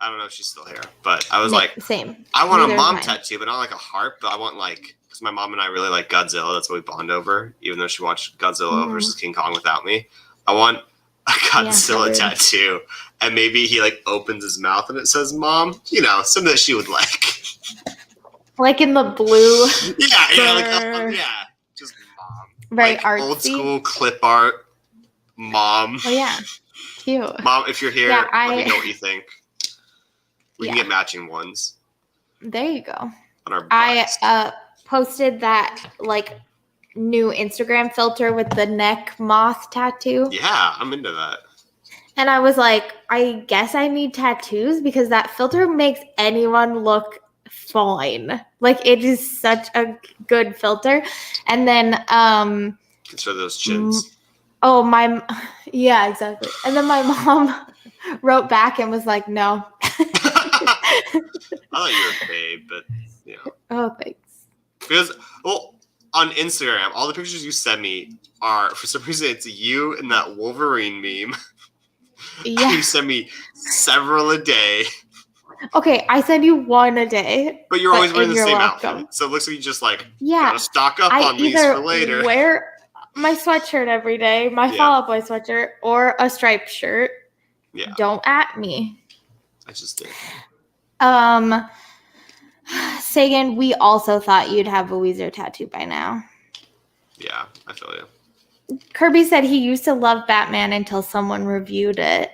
I don't know if she's still here, but I was like, Same. I want Neither a is mom mine. tattoo, but not like a heart. But I want like, because my mom and I really like Godzilla. That's what we bond over. Even though she watched Godzilla Mhm. versus King Kong without me, I want a Godzilla weird. tattoo, and maybe he like opens his mouth and it says "Mom," you know, something that she would like. Like in the blue, Yeah, just Mom. very like artsy. old school clip art, Mom. Oh yeah, cute. Mom, if you're here, Yeah, let me know what you think. We can Yeah. get matching ones There you go. on our I bikes. posted that like new Instagram filter with the neck moth tattoo. Yeah, I'm into that. And I was like, I guess I need tattoos because that filter makes anyone look fine. Like it is such a good filter. And then Consider those chins. yeah, exactly. And then my mom wrote back and was like, no. I thought you were a babe, but you know. Oh, thanks. Because on Instagram, all the pictures you send me are for some reason it's you and that Wolverine meme. Yeah. You send me several a day. Okay, I send you one a day. But you're always wearing the you're same welcome. outfit. So it looks like you just like Yeah. gotta stock up I on these either for later. wear my sweatshirt every day, my Yeah. Fall Out Boy sweatshirt, or a striped shirt. Yeah. Don't at me. I just did. Sagan, we also thought you'd have a Weezer tattoo by now. Yeah, I feel you. Kirby said he used to love Batman until someone reviewed it.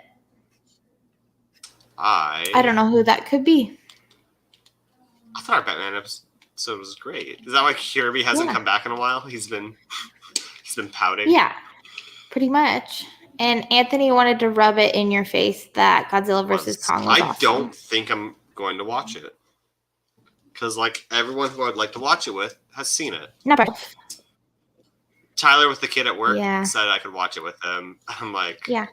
I don't know who that could be. I thought our Batman episode was great. Is that why Kirby hasn't come back in a while? He's been pouting. Yeah, pretty much. And Anthony wanted to rub it in your face that Godzilla vs. Kong was I awesome. don't think I'm going to watch it. Because, like, everyone who I'd like to watch it with has seen it. Never. Tyler with the kid at work Yeah. said I could watch it with him. I'm like, Yeah.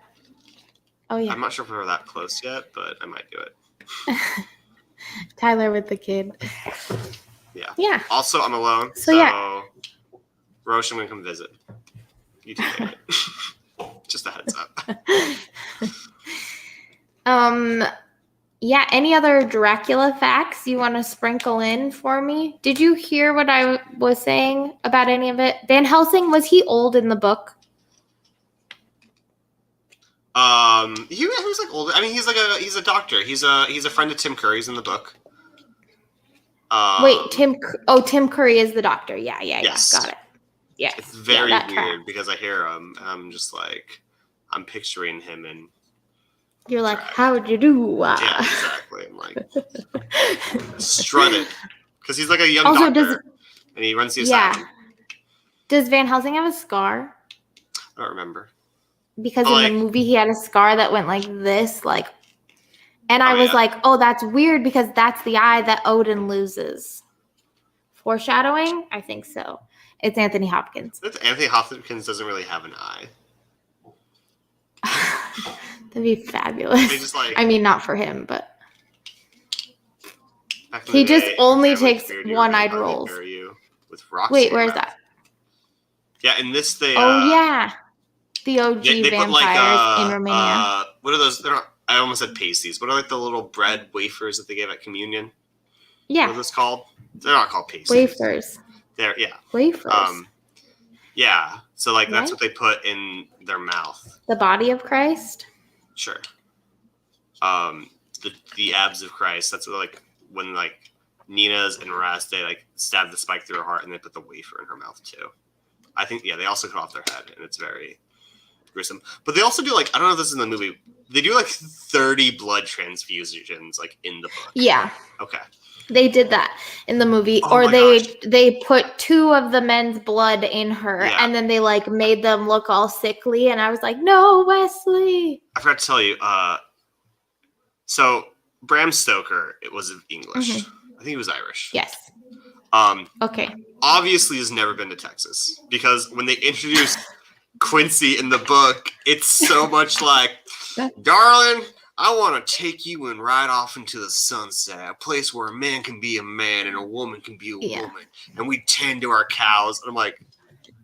Oh, yeah. I'm not sure if we're that close yet, but I might do it. Tyler with the kid. Yeah. Yeah. Also, I'm alone. So, yeah. Roche, I'm going to come visit. You take it. Just a heads up. Yeah, any other Dracula facts you want to sprinkle in for me? Did you hear what I was saying about any of it? Van Helsing, was he old in the book? He was like older. I mean, he's a doctor. He's a friend of Tim Curry's in the book. Wait, Tim Curry is the doctor. Yeah, Yes. got it. Yeah, it's very that weird track. because I hear him and I'm just like, I'm picturing him in. You're like, how'd you do? Yeah, exactly. I'm like, strutted because he's like a young Also, doctor and he runs the asylum. Does Van Helsing have a scar? I don't remember. Because in the movie he had a scar that went like this, and I was like, oh, that's weird because that's the eye that Odin loses. Foreshadowing? I think so. It's Anthony Hopkins. Anthony Hopkins doesn't really have an eye. That'd be fabulous. They just I mean, not for him, but he just only takes one-eyed roles. With Wait, where's that? Yeah, in this they. Oh yeah, the OG they vampires in Romania. What are those? They're not. I almost said pasties. What are like the little bread wafers that they gave at communion? Yeah. What are those called? They're not called pasties. Wafers. Wafers. Yeah. So like that's what they put in their mouth. The body of Christ. Sure. The abs of Christ. That's what like when like Nina's and Raz they like stab the spike through her heart and they put the wafer in her mouth too. I think they also cut off their head and it's very gruesome. But they also do like I don't know if this is in the movie. They do like 30 blood transfusions like in the book. Yeah. Okay. They did that in the movie, Oh or my gosh. they put 2 of the men's blood in her, and then they like made them look all sickly, and I was like, no, Wesley. I forgot to tell you. So Bram Stoker, it was English. I think he was Irish. Yes. Okay. Obviously, has never been to Texas because when they introduced Quincy in the book, it's so much like, darling, I want to take you and ride off into the sunset, a place where a man can be a man and a woman can be a woman, and we tend to our cows. And I'm like,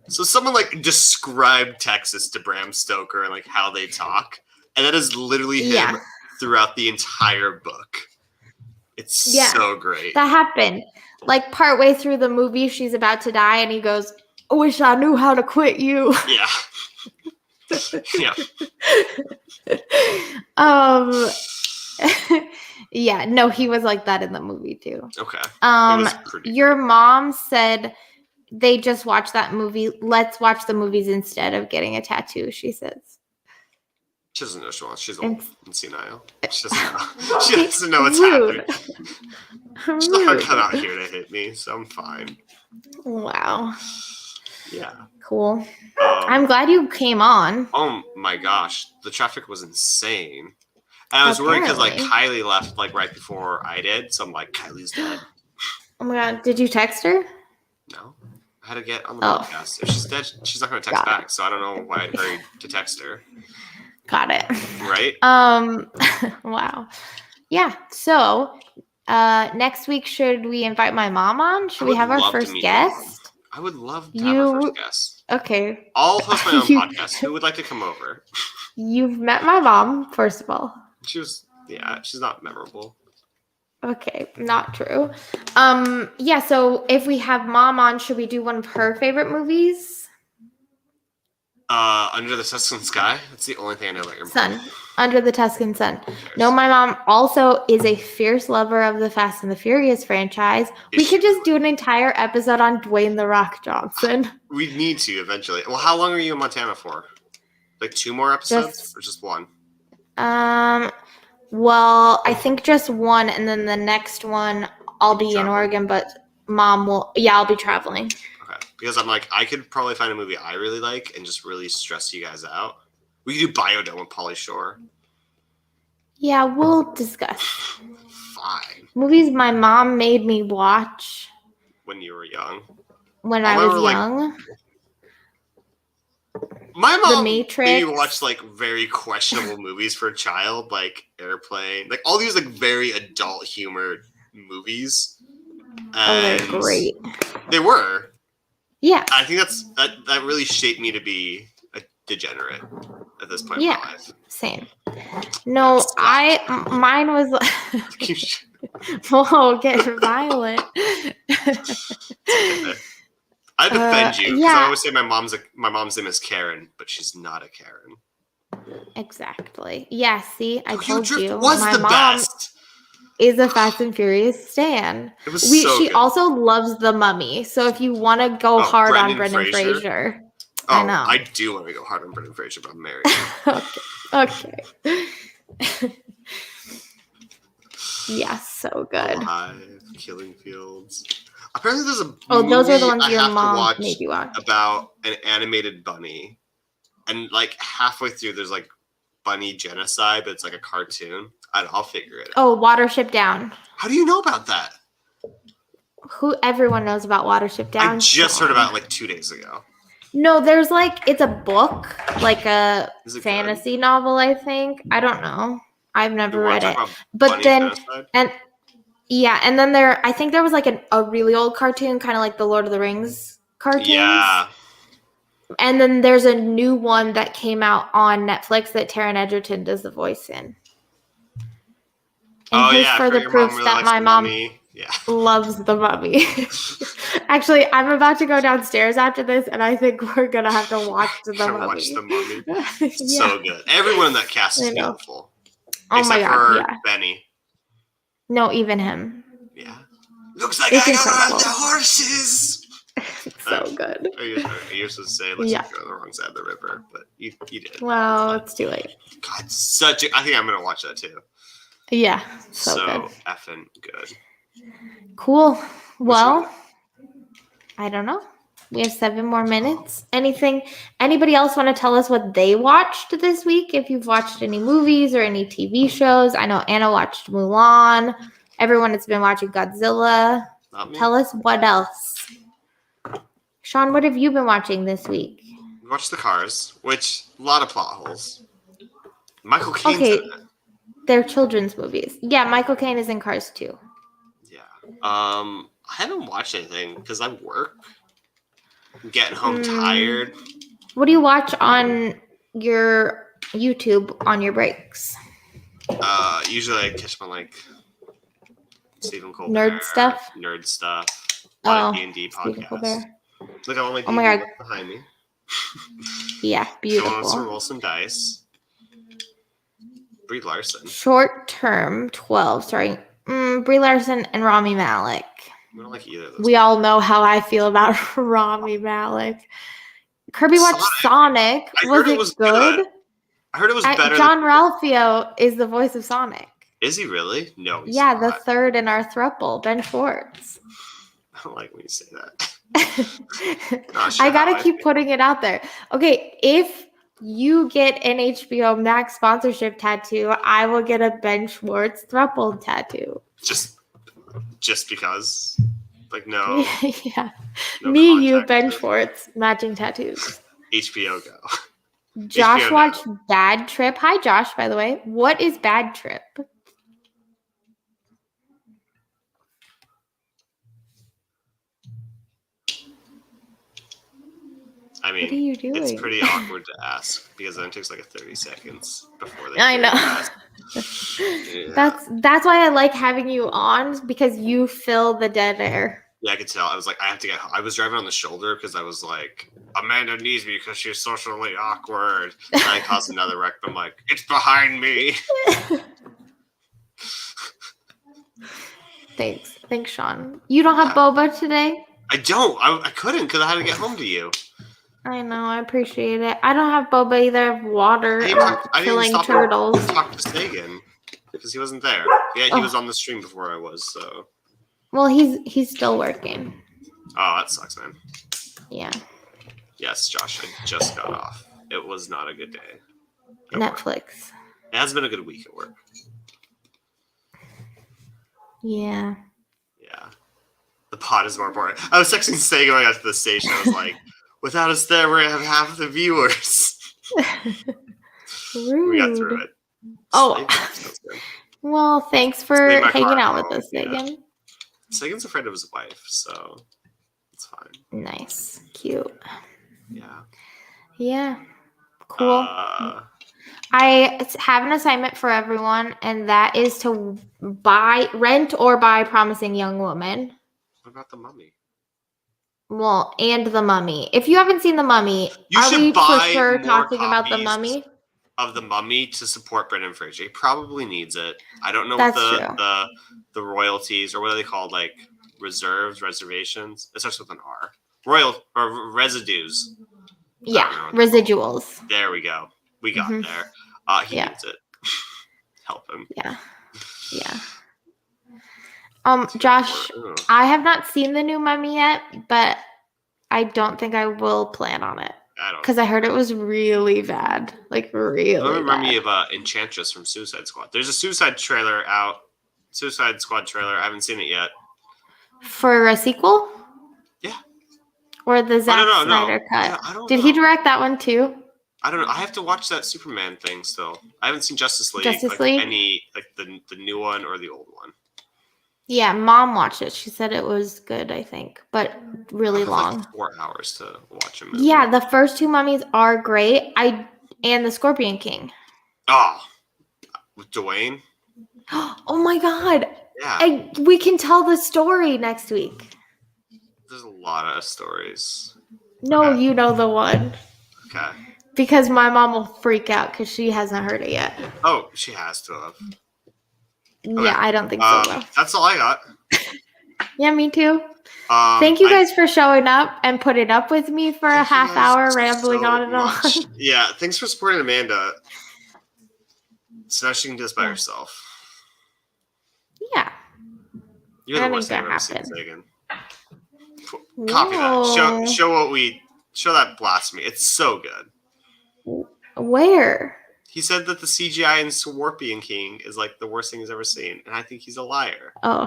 so someone like described Texas to Bram Stoker and like how they talk, and that is literally him throughout the entire book. It's so great. That happened. Like partway through the movie, she's about to die, and he goes, I wish I knew how to quit you. Yeah. Yeah. um, yeah, no, he was like that in the movie too. Okay. It Um, was pretty your great. mom said they just watched that movie. Let's watch the movies instead of getting a tattoo, she says. She doesn't know she wants. She's old and senile. She doesn't know. She Okay, doesn't know what's rude. happening. She's not gonna come out here to hit me, so I'm fine. Wow. Yeah. Cool. I'm glad you came on. Oh my gosh, the traffic was insane. And I was worried because like Apparently. Kylie left like right before I did, so I'm like, Kylie's dead. Oh my god, did you text her? No, I had to get on the Oh. podcast. If she's dead, she's not gonna text Got back. So I don't know why I'd hurried to text her. Got it. Right? Wow. Yeah. So, next week should we invite my mom on? Should we have our first guest? I would love to have our first guest. Okay. I'll host my own podcast. Who would like to come over? You've met my mom, first of all. She's not memorable. Okay, not true. Yeah, so if we have mom on, should we do one of her favorite movies? Under the Tuscan Sky. That's the only thing I know about your Sun. mom. Under the Tuscan Sun. No, my mom also is a fierce lover of the Fast and the Furious franchise. We could just do an entire episode on Dwayne The Rock Johnson. We need to eventually. Well, how long are you in Montana for? Like 2 more episodes or just 1? Well, I think just 1, and then the next one I'll be in Oregon, but mom will. Yeah, I'll be traveling. Okay, because I'm like, I could probably find a movie I really like and just really stress you guys out. We could do Biodome with Pauly Shore. Yeah, we'll discuss. Fine. Movies my mom made me watch when you were young. When I was young. My mom The Matrix. made me watch like very questionable movies for a child, like Airplane, like all these like very adult humor movies. Oh, they're great. They were. Yeah. I think that really shaped me to be a degenerate at this point in my life. Same. No, mine was whoa, getting violent. I defend you because I always say my mom's name is Karen, but she's not a Karen. Exactly. Yeah. See, I told you. Was my mom best. Is a Fast and Furious stan. It was so She good. also loves The Mummy. So if you want to go hard on Brendan Fraser. Oh, I know. I do want to go hard on Brendan Fraser, but I'm married. Okay. Yeah, so good. Alive, Killing Fields. Apparently, there's a those are the ones your mom mom made you watch about an animated bunny, and like halfway through, there's like bunny genocide, but it's like a cartoon. I'll figure it out. Oh, Watership Down. How do you know about that? Everyone knows about Watership Down. I just heard about it like 2 days ago. No, there's it's a book, like a fantasy novel, I think. I don't know. I've never read it. But then, and then I think there was like a really old cartoon, kind of like the Lord of the Rings cartoons. Yeah. And then there's a new one that came out on Netflix that Taron Egerton does the voice in. And here's further proof that my mom loves The Mummy. Actually, I'm about to go downstairs after this, and I think we're going to have to watch The Mummy. Watch The Mummy. So good. Everyone in that cast is beautiful. Oh my God, yeah. Benny. No, even him. Yeah. Looks like I got on the horses. So good. You're supposed to say, looks like you're on the wrong side of the river, but you did. Well, it's too late. God, I think I'm going to watch that too. Yeah. So good. Effing good. Cool. Well, I don't know. We have 7 more minutes. Anybody else want to tell us what they watched this week? If you've watched any movies or any TV shows. I know Anna watched Mulan. Everyone has been watching Godzilla. Tell us what else. Sean, what have you been watching this week? We watched The Cars, which a lot of plot holes. Michael Caine's in it. They're children's movies. Yeah, Michael Caine is in Cars too. Yeah. I haven't watched anything because I work. I'm getting home tired. What do you watch on your YouTube on your breaks? Usually I catch them on like Stephen Colbert. Nerd stuff. A lot of D&D podcasts. Look at all my D&D behind me. Yeah, Someone wants to beautiful. roll some dice. Brie Larson. Short term 12. Sorry. Brie Larson and Rami Malek. We don't like either of those. We all know how I feel about Rami Malek. Kirby watched Sonic. I Was heard it it was good? good. I heard it was better. John Ralphio is the voice of Sonic. Is he really? No, he's Yeah, not. the third in our thruple, Ben Schwartz. I don't like when you say that. I gotta keep putting it out there. Okay, if you get an HBO Max sponsorship tattoo, I will get a Ben Schwartz thruple tattoo. Just because, like, no. Yeah, no me, you, context Ben or- Schwartz, matching tattoos. HBO go. Josh HBO watched Bad Trip. Hi, Josh. By the way, what is Bad Trip? I What are mean, you doing? it's pretty awkward to ask because then it takes like 30 seconds before they. I know. Yeah. That's why I like having you on, because you fill the dead air. Yeah, I could tell. I was like, I have to get. I was driving on the shoulder because I was like, Amanda needs me because she's socially awkward. And I caused another wreck. But I'm like, it's behind me. Thanks, Sean. You don't have boba today? I don't. I couldn't because I had to get home to you. I know. I appreciate it. I don't have boba either. I have water. I I'm killing turtles. Talk to Sagan because he wasn't there. Yeah, he was on the stream before I was. So. Well, he's still working. Oh, that sucks, man. Yeah. Yes, Josh, I just got off. It was not a good day. at Netflix. work. It has been a good week at work. Yeah. Yeah. The pod is more important. I was texting Say going out to the station. I was like, without us there, we're going to have half the viewers. Rude. We got through it. Oh. That's good. Well, thanks for Stay in my hanging car out home, with us, yeah. Sagan. Sagan's afraid of his wife, so it's fine. Nice. Cute. Yeah. Yeah. Cool. Uh, I have an assignment for everyone, and that is to rent or buy Promising Young Woman. what about the Mummy? Well, and The Mummy. If you haven't seen The Mummy, You are should we buy for sure more talking about The copies Mummy? Of the Mummy to support Brendan Fraser. He probably needs it. I don't know That's what the royalties or what are they called, like reservations. It starts with an R. Residues. Yeah, residuals. There we go. We got Mhm. there. He Yeah. needs it. Help him. Yeah. Yeah. Josh, Ugh. I have not seen the new Mummy yet, but I don't think I will plan on it I don't because I heard it was really bad. Like really remind me bad. of Enchantress from Suicide Squad. There's a Suicide trailer out. Suicide Squad trailer. I haven't seen it yet. For a sequel? Yeah. Or the Zack no. Snyder cut? Yeah, I don't Did know. he direct that one too? I don't know. I have to watch that Superman thing still. I haven't seen Justice League. Justice like League? Any like the new one or the old one. Yeah, Mom watched it. She said it was good, I think, but really I have long. like 4 hours to watch a movie. Yeah, the first two Mummies are great. And the Scorpion King. Oh, with Dwayne. Oh my God. Yeah. We can tell the story next week. There's a lot of stories. No, Okay. you know the one. Okay. Because my mom will freak out because she hasn't heard it yet. Oh, she has to have. Yeah, I don't think so, though. That's all I got. Yeah, me too. Um, Thank you guys for showing up and putting up with me for a thank you half guys hour rambling so on and on. much. Yeah, thanks for supporting Amanda. So now she can do this by Yeah. herself. Yeah. You're the I worst think thing that I've ever seen, happened. Sagan. Copy that. Show that blasphemy. It's so good. Where? He said that the CGI in Scorpion King is like the worst thing he's ever seen, and I think he's a liar. Oh.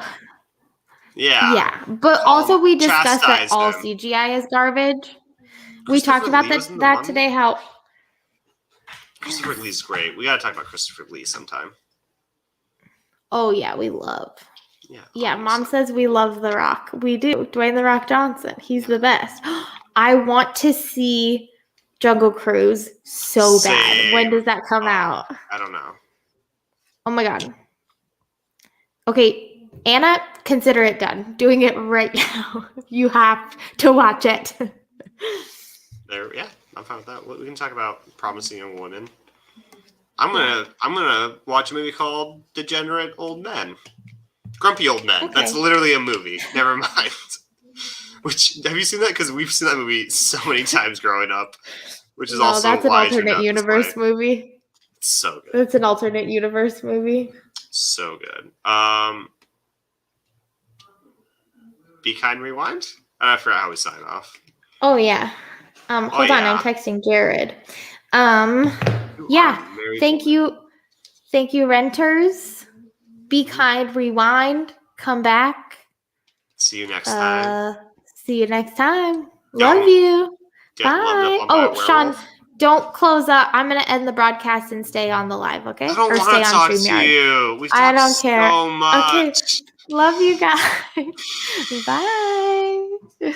Yeah. Yeah. But Call also him, we discussed that chastise all them. CGI is garbage. We Christopher talked about Lee was in The that Mummy? today, how Christopher Lee's great. We gotta talk about Christopher Lee sometime. oh yeah, we love. Yeah. Yeah, Mom obviously. says we love The Rock. We do. Dwayne The Rock Johnson. He's the best. I want to see Jungle Cruise so bad. Same. When does that come out? I don't know. Oh my God. Okay, Anna, consider it done. Doing it right now. You have to watch it. Yeah, I'm fine with that. We can talk about promising young women. I'm gonna watch a movie called Degenerate Old Men. Grumpy Old Men. That's Okay. literally a movie. Never mind. Which have you seen that? Because we've seen that movie so many times growing up. Which is No, also that's an why you're alternate not this universe way. movie. It's so good. That's an alternate universe movie. So good. Be kind, rewind. I forgot how we sign off. Oh yeah. Hold on, I'm yeah. texting Jared. You Yeah. are a married Thank woman. you, renters. Be kind, rewind, come back. See you next time. See you next time. Don't Love you. Get loved Bye. up on by a Oh, Sean, werewolf. don't close up. I'm gonna end the broadcast and stay on the live, okay? I don't Or want stay to on talk to StreamYard. you. We've I talked don't care. so much. Okay. Love you guys. Bye.